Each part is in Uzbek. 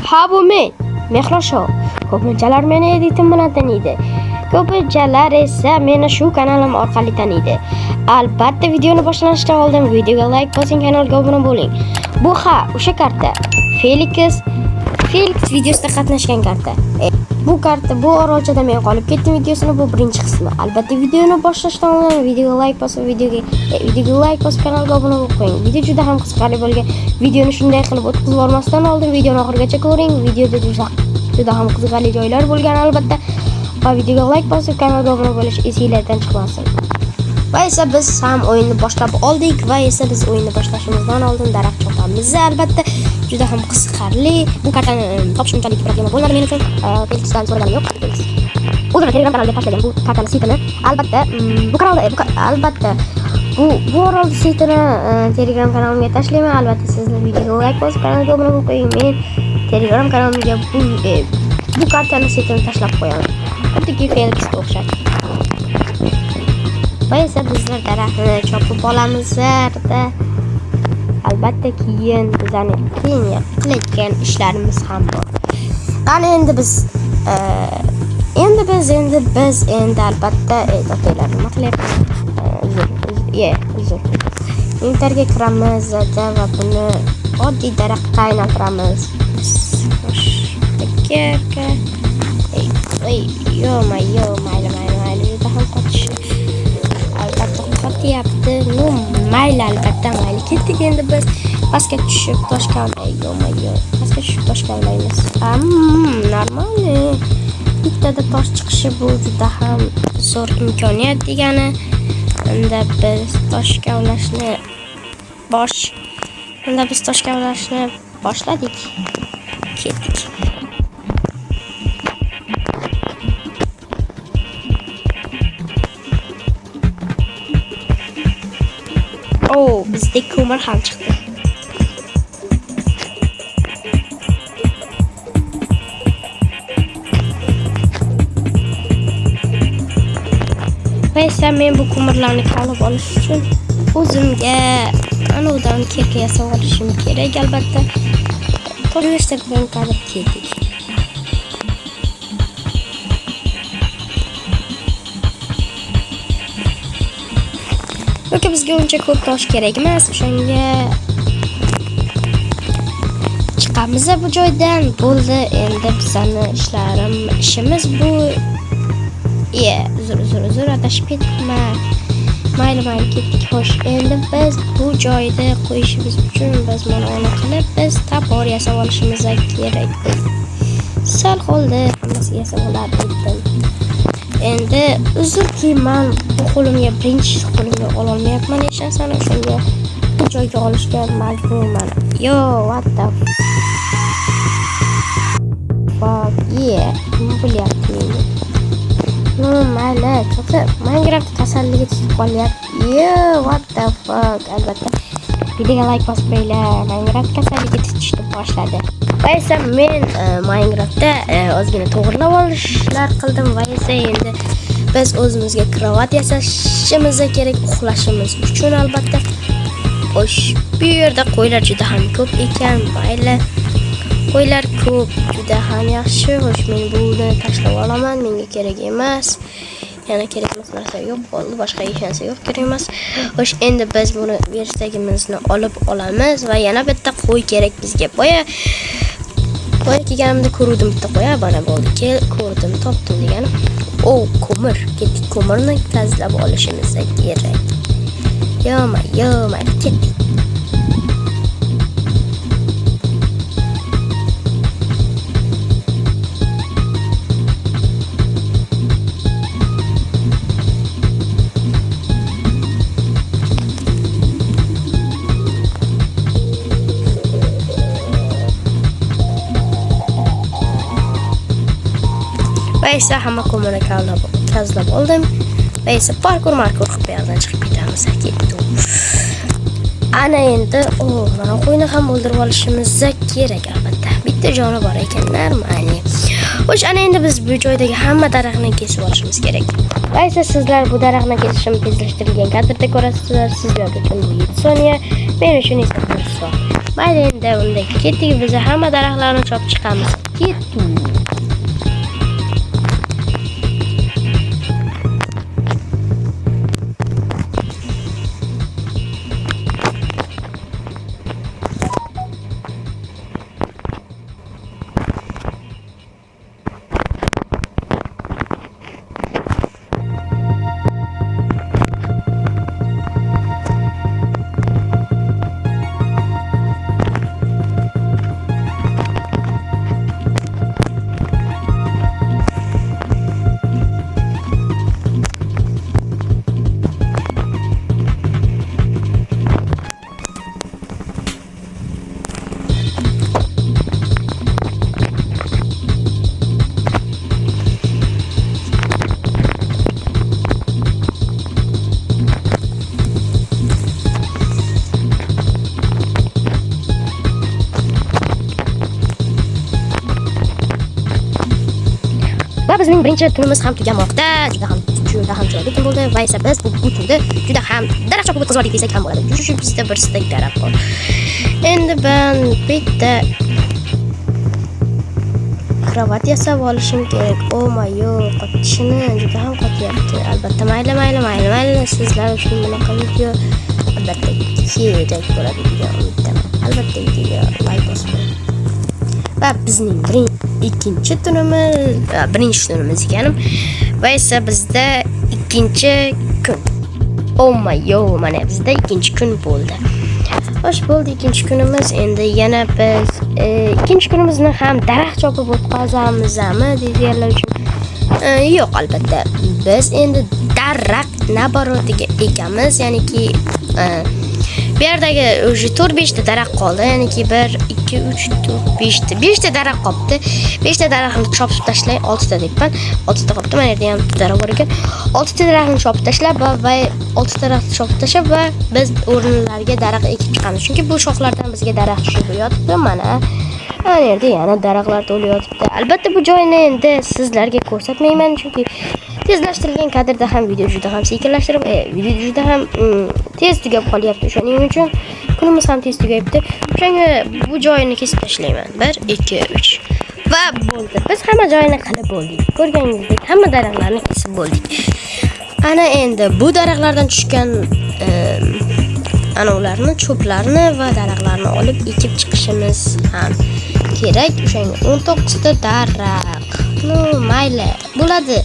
Ha bu men, Mehroshow. Ko'pinchalar meni editim bilan taniydi. Ko'pinchalar esa meni shu kanalim orqali taniydi. Albatta videoni boshlashdan oldin videoga like bosing, kanalga obuna bo'ling. Bu o'sha karta. Felix videosida qatnashgan karta. Bu karta bu orolchada men qolib ketdim videosini bu birinchi qismi. Albatta videoni boshlashdan oldin videoga like bosib, kanalga obuna bo'lib qo'ying. Video juda ham qiziqarli bo'lgan. Videoni shunday qilib o'tkazib yubormasdan oldin videoni oxirigacha ko'ring. Videoda juda ham qiziqarli joylar bo'lgan albatta. Va videoga like bosib, kanalga obuna bo'lish esingizdan chiqmasin. Va esa biz ham o'yinni boshlab oldik va esa biz o'yinni boshlashimizdan oldin daraxt chopamiz. Albatta juda ham qiziqarli. Bu kartani topish unchalik problema bo'lmadi men uchun. Felixdan so'raganim yo'q. O'zim Telegram kanaliga tashlagan bu kartani saytini. Albatta bu kanalda albatta bu orol saytini Telegram kanalimga tashlayman. Albatta sizni videoga like bosib, kanalga obuna bo'lib qo'ying. Men Telegram kanalimga bu kartani saytini tashlab qo'yaman. Xuddi Felixga o'xshaydi. Va esa bizlar daraxtni chopib olamiz. Albatta keyin bizning qilayotgan ishlarimiz ham bor. Qani endi biz albatta aytaylar nima qilyapmiz? Uzr. Interga kiramiz va buni oddiy daraxtga aylantiramiz. Mayli. Juda ham qotish. Albatta qotyapti. Mayli, albatta mayli. Ketdik endi biz pastga tushib toshga olmaymiz. Normal. Bittada tosh chiqishi bu juda ham zo'r imkoniyat degani. Unda biz toshga olashni boshladik. Ketdik. Bizda ko'mir ham chiqdi. Va esa men bu ko'mirlarni olib olish uchun o'zimga anavdan kirka yasab olishim kerak albatta. To'g'risi bilan qadib ketdik. Yoki bizga uncha ko'p tosh kerak emas. O'shanga chiqamiz bu joydan. Bo'ldi, endi bizning ishimiz bu. Uzr adashib ketdik. Mayli ketdik. Xo'sh, endi biz bu joyda qo'yishimiz uchun biz mana uni qilib biz tabor yasab olishimiz kerak. Sal qoldi, hammasi yasab olardi. Endi uzrki men birinchi qo'limga ola olmayapman eshasan, o'shanga bu joyga olishga majburman. What the fuck? Nima bo'lyapti? Mayli, cho'qi Minecraft kasalligi tutib qolyapti. What the fuck? Albatta videoga like bosib qo'yinglar. Minecraft kasalligi tutishni boshladi. Va esa men Minecraftda ozgina to'g'rilab olishlar qildim va esa endi biz o'zimizga krovat yasashimiz kerak uxlashimiz uchun albatta. Xo'sh, bu yerda qo'ylar juda ham ko'p ekan. Mayli. Qo'ylar ko'p, juda ham yaxshi. Xo'sh, men buni tashlab olaman, menga kerak emas. Yana kerak emas narsa yo'q bo'ldi, boshqa hech narsa yo'q, kerak emas. Xo'sh, endi biz buni verstagimizni olib olamiz va yana bitta qo'y kerak bizga. Boya kelganimda ko'rdim bitta qo'y, mana bo'ldi. Ko'rdim, topdim degani. Ko'mir. Ketdik, ko'mirni tazlab olishimiz kerak. Ketdik. Va esa hamma ko'mirni tazlab oldim. Va esa parkour qilib yerdan chiqib ketamiz. Ana endi mana qo'yni ham o'ldirib olishimiz kerak albatta. Bitta joni bor ekanlar, mayli. Xo'sh, ana endi biz bu joydagi hamma daraxtni kesib olishimiz kerak. Va esa sizlar bu daraxtni kesishni tezlashtirilgan kadrda ko'rasizlar. Sizlar uchun bu 7 soniya, men uchun esa 1 soat. Mayli endi unda ketdik, biz hamma daraxtlarni chopib chiqamiz. Ketdik. Va bizning birinchi tunimiz ham tugamoqda. Juda ham chiroyli kun bo'ldi va esa biz bu tunda juda ham daraxt chopib o'tkazdik desak ham bo'ladi. Shu bizda bir stek daraxt bor. Endi men bitta kravat yasab olishim kerak. Oh my god, qotishini juda ham qotyapti. Albatta mayli. Sizlar uchun bunaqa video albatta kerak bo'ladi degan umiddaman. Albatta videoga like bosing. Va bizning birinchi tunimiz ekan. Va esa bizda ikkinchi kun. Oh my god, mana bizda ikkinchi kun bo'ldi. Xo'sh bo'ldi ikkinchi kunimiz. Endi yana biz ikkinchi kunimizni ham daraxt chopib o'tkazamizmi deganlar uchun yo'q, albatta biz endi daraxt naborotiga ekamiz, ya'niki bu yerdagi o'sha 4-5 ta daraxt qoldi, ya'niki 1 2 3 4 5 ta daraxt qoldi. 5 ta daraxtni chopib tashlay, 6 ta debman. 6 ta qoldi. Mana yerda ham daraxt bor ekan. 6 ta daraxtni chopib tashlab va 6 ta daraxtni chopib tashlab va biz o'rinlarga daraxt ekib chiqamiz. Chunki bu shoxlardan bizga daraxt tushib yotibdi. Mana yerda yana daraxtlar to'lib yotibdi. Albatta bu joyni endi sizlarga ko'rsatmayman, chunki tezlashtirilgan kadrda ham video juda ham sekinlashtirib, video juda ham tez tugab qolyapti. Shuning uchun kunimiz ham tez tugayapti. O'shanga bu joyini kesib tashlayman. 1 2 3 va bo'ldi. Biz hamma joyini qilib bo'ldik. Ko'rganingizdek, hamma daraxtlarni kesib bo'ldik. Ana endi bu daraxtlardan tushgan ana ularni cho'plarni va daraxtlarni olib ekib chiqishimiz ham kerak. O'shanga 19 ta daraxt. Mayli, bo'ladi.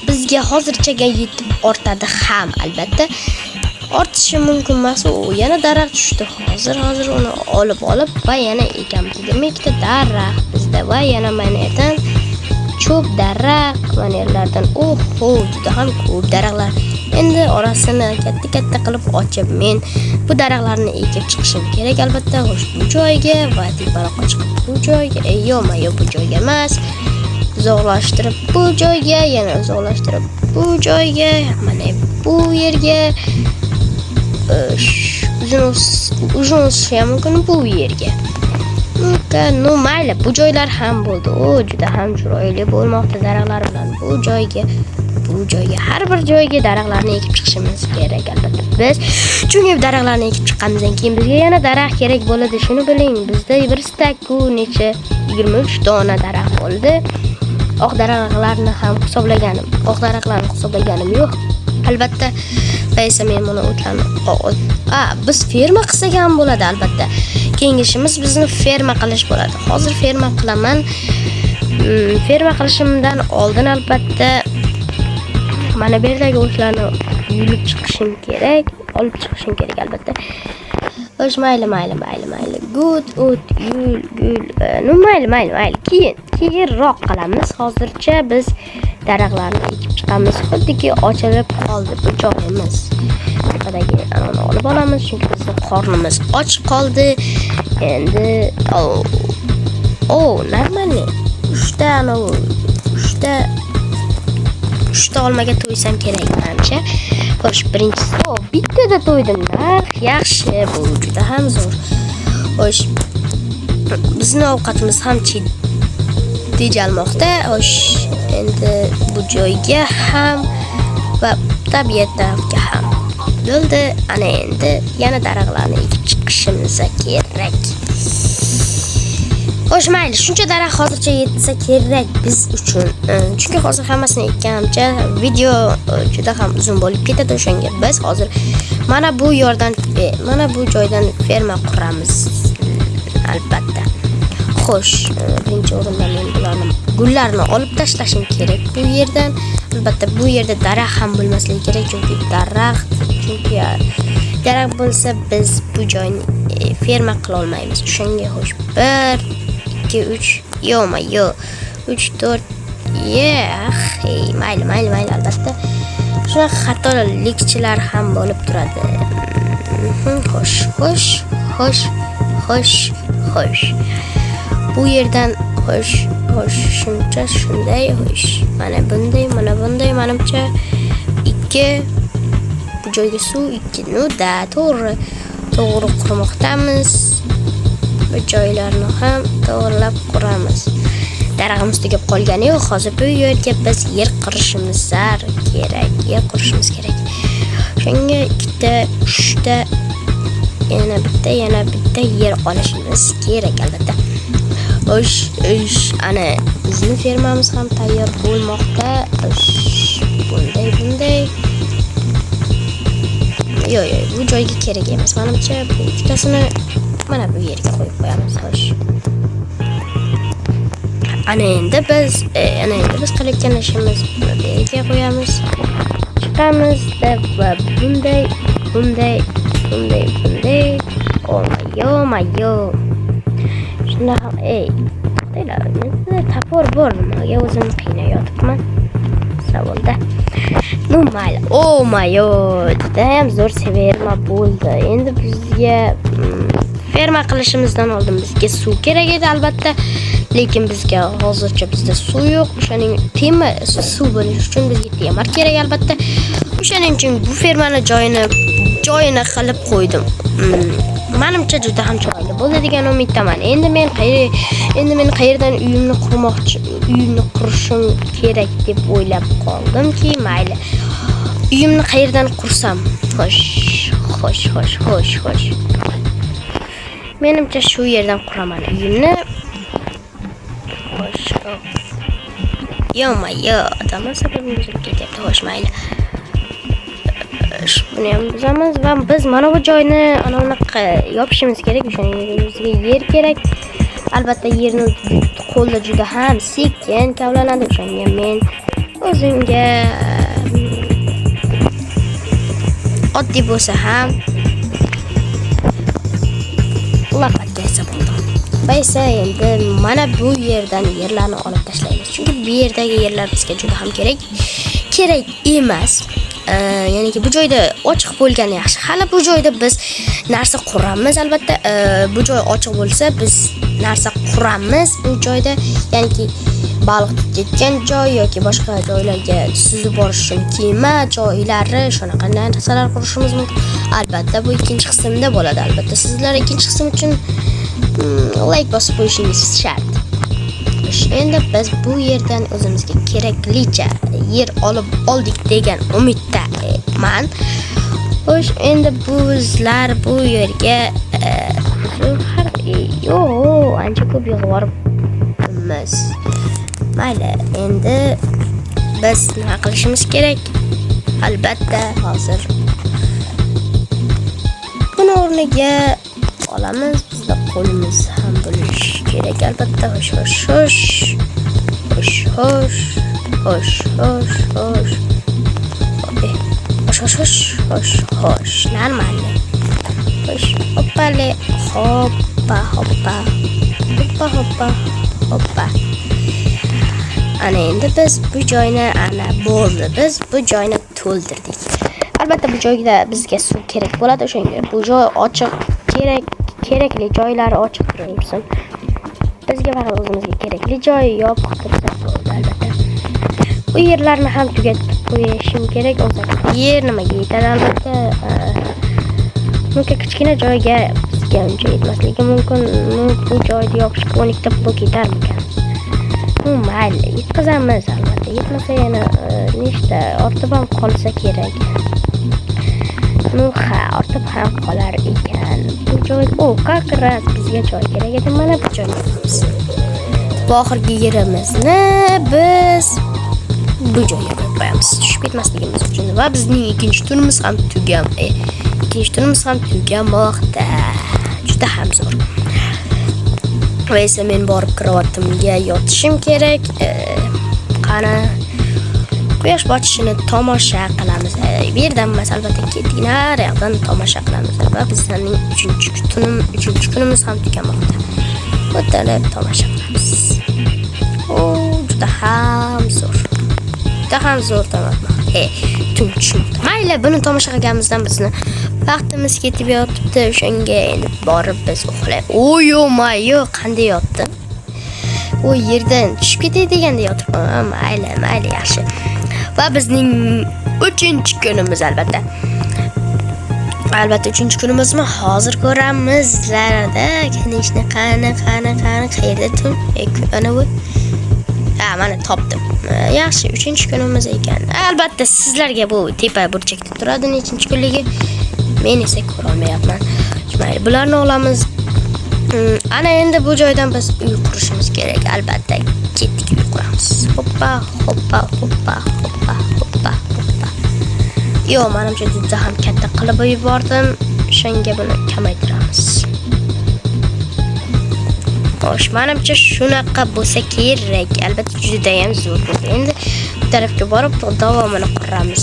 Bizga hozirchaga yetib ortadi ham, albatta. Ortishi mumkin emas, u yana daraxt tushdi. Hozir uni olib va yana ekamiz. 22 ta daraxt bizda va yana mana yerdan cho'p daraxt, mana yerlardan juda ham ko'p daraxtlar. Endi orasini katta qilib ochib men bu daraxtlarni ekib chiqishim kerak, albatta. Xo'sh, bu joyga va teparoqqa chiqib bu joyga, bu joyga emas. Uzoqlashtirib bu joyga, yana uzoqlashtirib bu joyga, mana bu yerga uzun o'sishi ham mumkin bu yerga. Mayli, bu joylar ham bo'ldi. Juda ham chiroyli bo'lmoqda daraxtlar bilan bu joyga har bir joyga daraxtlarni ekib chiqishimiz kerak, albatta. Biz chunki daraxtlarni ekib chiqqanimizdan keyin bizga yana daraxt kerak bo'ladi, shuni biling. Bizda bir stakku necha 23 dona daraxt bo'ldi. Oq daraxtlarni ham hisoblaganim yo'q. Albatta, esa men buni o'tlarni biz ferma qilsak ham bo'ladi, albatta. Keyingi ishimiz bizni ferma qilish bo'ladi. Hozir ferma qilaman. Ferma qilishimdan oldin albatta mana bu yerdagi o'tlarni yulib chiqishim kerak, olib chiqishim kerak, albatta. Xo'sh, mayli. Good, yul. Mayli. Keyinroq qilamiz. Hozircha biz daraxtlarni ekib chiqamiz. Xuddiki ochilib qoldi bu joyimiz. Tepadagi anani olib olamiz, chunki bizning qornimiz och qoldi. Endi normalni 3 ta olmaga to'ysam kerak menimcha. Xo'sh, birinchisi bittada to'ydim-da. Yaxshi, bu juda ham zo'r. Xo'sh, bizning ovqatimiz ham tejalmoqda. Xo'sh, endi bu joyga ham va tabiat tarafga ham bo'ldi. Ana endi yana daraxtlarni ekib chiqamiz. boqishimiz kerak. Xo'sh, mayli, shuncha daraxt hozircha yetsa kerak biz uchun. Chunki hozir hammasini ekkanimcha video juda ham uzun bo'lib ketadi. O'shanga biz hozir mana bu joydan ferma quramiz. Albatta. Xo'sh, birinchi o'rinda men bularni gullarni olib tashlashim kerak bu yerdan. Albatta bu yerda daraxt ham bo'lmasligi kerak, chunki daraxt bo'lsa biz bu joyni ferma qila olmaymiz. O'shanga xo'sh 1 2 3 yo'q 3 4 mayli albatta. Shunaqa xatolikchilar ham bo'lib turadi. Xo'sh. Bu yerdan shunday. Mana bunday, menimcha 2 bu joyga suv 2 da to'g'ri qurmoqdamiz. Bu joylarni ham to'g'rilab quramiz. Darag'imiz tugab qolgani yo'q. Hozir bu yerga biz yer qurishimiz kerak. Shunga 2 ta, 3 ta yana bitta yer olishimiz kerak albatta. Ana bizning fermamiz ham tayyor bo'lmoqda. Bunday. Yo'q, bu joyga kerak emas. Menimcha bu ikkitasini mana bu yerga qo'yib qo'yamiz. Xo'sh. Ana endi biz qilayotgan ishimiz bu yerga qo'yamiz. Chiqamiz deb va bunday. Yo. Shunda ham tapor bor, nimaga o'zimni qiynayotibman savolda. Mayli. Judayam zo'r ferma bo'ldi. Endi bizga ferma qilishimizdan oldin bizga suv kerak edi albatta. Lekin bizga hozircha bizda suv yo'q. O'shaning suv bo'lish uchun bizga temir kerak albatta. O'shaning uchun bu fermani joyini qilib qo'ydim. Menimcha juda ham chiroyli bo'ldi degan umiddaman. Endi men qayerdan uyimni qurishim kerak deb o'ylab qoldimki, mayli. Uyimni qayerdan qursam? Xo'sh. Menimcha shu yerdan quraman uyimni. Xo'sh. Odamlar sababini ketyapti. Xo'sh, mayli. Buni ham buzamiz va biz mana bu joyni yopishimiz kerak. O'shaning yer kerak. Albatta yerni qo'lda juda ham sekin kavlanadi. O'shanga men o'zimga oddiy bo'lsa ham laqatga hisobladim. Baysa endi mana bu yerdan yerlarni olib tashlaymiz. Chunki bu yerdagi yerlar bizga juda ham kerak emas. Ya'ni bu joyda ochiq bo'lgani yaxshi. Hali bu joyda biz narsa quramiz albatta. Bu joy ochiq bo'lsa biz narsa quramiz bu joyda. Ya'ni baliq tutgan joy yoki boshqa joylarga suzib borish uchun kema joylari, shunaqa narsalar qurishimiz mumkin. Albatta bu ikkinchi qismda bo'ladi. Albatta sizlar ikkinchi qism uchun like bosib qo'yishingiz shart. Endi biz bu yerdan o'zimizga keraklicha yer olib oldik degan umiddaman. Xo'sh, endi bizlar bu yerga ancha ko'p yig'voribmiz. Mayli, endi biz nima qilishimiz kerak? Albatta hozir buni o'rniga olamiz. Bizda qo'limiz ham bo'lish kerak albatta. Xo'sh. Normalniy. Xo'sh, hoppa. Ana endi biz bu joyni bo'ldi. Biz bu joyni to'ldirdik. Albatta bu joyda bizga suv kerak bo'ladi. O'shanga bu joy ochiq kerakli joylari ochiq tursin. Bizga faqat o'zimizga kerakli joy yopiq tursa bo'ldi albatta. Bu yerlarni ham tugatib qo'yishim kerak. O'zi yer nimaga yetadi albatta. Bunga kichkina joyga bizga uncha yetmasligi mumkin. Bu joyni yopishga 12 ta blok yetarmikan? Mayli, yetkazamiz albatta. Yetmasa yana nechta ortib ham qolsa kerak. Ortib ham qolar ekan. bu joy как раз bizga joy kerak edi. Mana bu joyni quramiz. Bu oxirgi yerimizni biz bu joyga qo'yamiz. Tushib ketmasligimiz uchun va bizning ikkinchi turimiz ham tugamoqda. Juda ham zo'r. Va esa men borib kravatimga yotishim kerak. Qani quyosh botishini tomosha qilamiz. Bu yerdan albatta ketdikna yoqdan tomosha qilamiz va bizning 3-chi kunimiz ham tugamoqda. O'tirib tomosha qilamiz. Juda ham zo'r. Tushmoqda. Mayli, buni tomosha qilganimizdan bizni vaqtimiz ketib yotibdi. O'shanga endi borib biz uxlaymiz. Yo'q, qanday yotdi? U yerdan tushib ketay deganda yotibman. Mayli, yaxshi. Va bizning 3-chi kunimiz albatta. Albatta 3-chi kunimizni hozir ko'ramizlarda. Kanishni qani qayerda tur? Ana bu. Mana topdim. Yaxshi, 3-chi kunimiz ekan. Albatta sizlarga bu tepa burchakda turadi nechinchi kunligi. Men esa ko'ra olmayapman. Mayli, bularni olamiz. Ana endi bu joydan biz uy qurishimiz kerak. Albatta ketdik, uy quramiz. Hoppa. Menimcha juda ham katta qilib yubordim. Shunga buni kamaytiramiz. Xo'sh, menimcha shunaqa bo'lsa kerak. Albatta juda ham zo'r bo'ldi. Endi bu tarafga borib davomini quramiz.